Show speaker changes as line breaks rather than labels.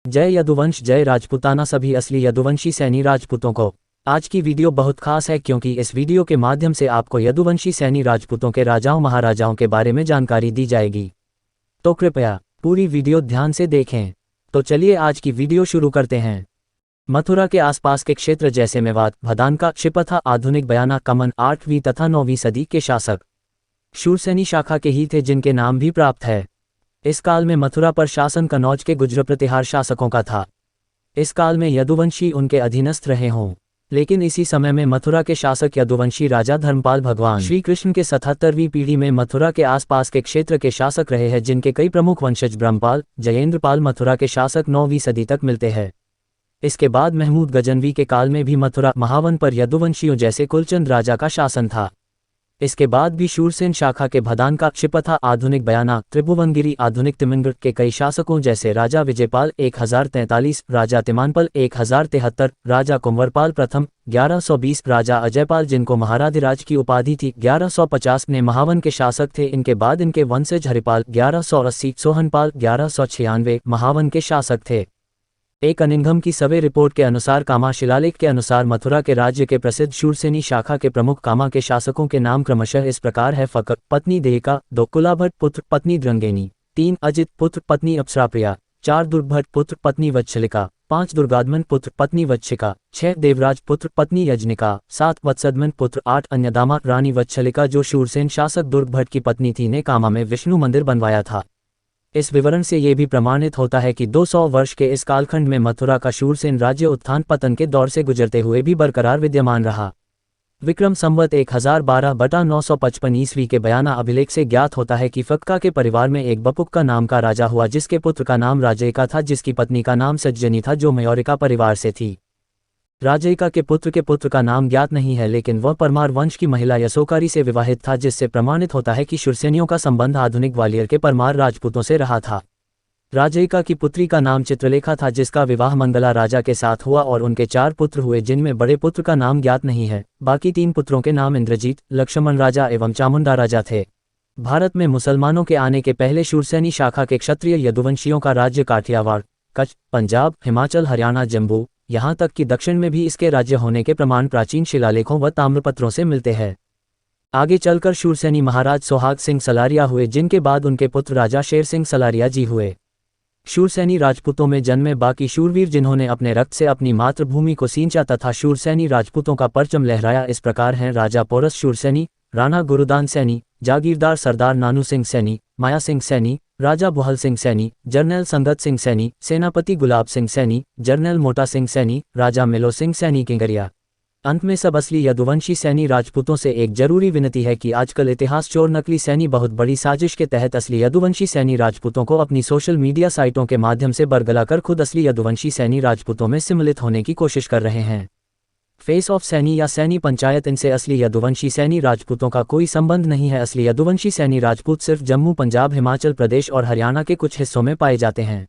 जय यदुवंश, जय राजपूताना सभी असली यदुवंशी सैनी राजपूतों को। आज की वीडियो बहुत खास है क्योंकि इस वीडियो के माध्यम से आपको यदुवंशी सैनी राजपूतों के राजाओं महाराजाओं के बारे में जानकारी दी जाएगी, तो कृपया पूरी वीडियो ध्यान से देखें। तो चलिए आज की वीडियो शुरू करते हैं। मथुरा के आसपास के क्षेत्र जैसे मेवात, भदानका, शिपथा, आधुनिक बयाना, कमन 8वीं तथा 9वीं सदी के शासक शूरसेनी शाखा के ही थे जिनके नाम भी प्राप्त है। इस काल में मथुरा पर शासन कनौज के गुज्र प्रतिहार शासकों का था। इस काल में यदुवंशी उनके अधीनस्थ रहे हों, लेकिन इसी समय में मथुरा के शासक यदुवंशी राजा धर्मपाल भगवान श्री कृष्ण के 77वीं पीढ़ी में मथुरा के आसपास के क्षेत्र के शासक रहे हैं, जिनके कई प्रमुख वंशज ब्रह्मपाल, जयेंद्रपाल मथुरा के शासक 9वीं सदी तक मिलते हैं। इसके बाद महमूद गजनवी के काल में भी मथुरा महावन पर यदुवंशियों जैसे कुलचंद राजा का शासन था। इसके बाद भी शूरसेन शाखा के भदानका, शिपथा, आधुनिक बयाना, त्रिभुवनगिरी, आधुनिक तिमिंगढ़ के कई शासकों जैसे राजा विजयपाल 1043, राजा तिमानपल 1073, राजा कुंवरपाल प्रथम 1120, राजा अजयपाल जिनको महाराधिराज की उपाधि थी 1150 ने महावन के शासक थे। इनके बाद इनके वंशज हरिपाल 1180, सोहनपाल 1196 महावन के शासक थे। एक अनिंघम की सवे रिपोर्ट के अनुसार कामा शिलालेख के अनुसार मथुरा के राज्य के प्रसिद्ध शूरसेनी शाखा के प्रमुख कामा के शासकों के नाम क्रमशः इस प्रकार है: फकर पत्नी देहिका, 2 कुलाभट्ट पुत्र पत्नी द्रंगेनी, 3 अजित पुत्र पत्नी अप्सराप्रिया, 4 दुर्गभट्ट पुत्र पत्नी वत्सलिका, 5 दुर्गादमन पुत्र पत्नी वत्सिका, 6 देवराज पुत्र पत्नी यजनिका, 7 वत्सदमन पुत्र, 8 अन्यदामा रानी वत्सलिका जो शूरसेन शासक दुर्गभट्ट की पत्नी थी ने कामा में विष्णु मंदिर बनवाया था। इस विवरण से ये भी प्रमाणित होता है कि 200 वर्ष के इस कालखंड में मथुरा का शूरसेन राज्य उत्थान पतन के दौर से गुजरते हुए भी बरकरार विद्यमान रहा। विक्रम संवत 1012/955 ईस्वी के बयाना अभिलेख से ज्ञात होता है कि फक्का के परिवार में एक बपुक्का नाम का राजा हुआ, जिसके पुत्र का नाम राजयिका था, जिसकी पत्नी का नाम सज्जनी था जो मयूरिका परिवार से थी। राजयिका के पुत्र का नाम ज्ञात नहीं है, लेकिन वह परमार वंश की महिला यशोकारी से विवाहित था, जिससे प्रमाणित होता है कि शूरसेनियों का संबंध आधुनिक ग्वालियर के परमार राजपूतों से रहा था। राजयिका की पुत्री का नाम चित्रलेखा था, जिसका विवाह मंगला राजा के साथ हुआ और उनके 4 पुत्र हुए, जिनमें बड़े पुत्र का नाम ज्ञात नहीं है। बाकी 3 पुत्रों के नाम इंद्रजीत, लक्ष्मण राजा एवं चामुंडा राजा थे। भारत में मुसलमानों के आने के पहले शूरसेनी शाखा के क्षत्रिय यदुवंशियों का राज्य काठियावाड़, कच्छ, पंजाब, हिमाचल, हरियाणा, जम्मू, यहाँ तक कि दक्षिण में भी इसके राज्य होने के प्रमाण प्राचीन शिलालेखों व ताम्रपत्रों से मिलते हैं। आगे चलकर शूरसेनी महाराज सोहाग सिंह सलारिया हुए, जिनके बाद उनके पुत्र राजा शेर सिंह सलारिया जी हुए। शूरसेनी राजपूतों में जन्मे बाकी शूरवीर जिन्होंने अपने रक्त से अपनी मातृभूमि को सींचा तथा शूरसेनी राजपूतों का परचम लहराया इस प्रकार हैं: राजा पोरस शूरसेनी, राणा गुरुदान सैनी, जागीरदार सरदार नानू सिंह सैनी, माया सिंह सैनी, राजा बुहल सिंह सैनी, जर्नैल संगत सिंह सैनी, सेनापति गुलाब सिंह सैनी, जर्नैल मोटा सिंह सैनी, राजा मिलो सिंह सैनी किंगरिया। अंत में सब असली यदुवंशी सैनी राजपूतों से एक जरूरी विनती है कि आजकल इतिहास चोर नकली सैनी बहुत बड़ी साजिश के तहत असली यदुवंशी सैनी राजपूतों को अपनी सोशल मीडिया साइटों के माध्यम से बरगलाकर खुद असली यदुवंशी सैनी राजपूतों में सम्मिलित होने की कोशिश कर रहे हैं। फेस ऑफ सैनी या सैनी पंचायत, इनसे असली यदुवंशी सैनी राजपूतों का कोई संबंध नहीं है। असली यदुवंशी सैनी राजपूत सिर्फ जम्मू, पंजाब, हिमाचल प्रदेश और हरियाणा के कुछ हिस्सों में पाए जाते हैं।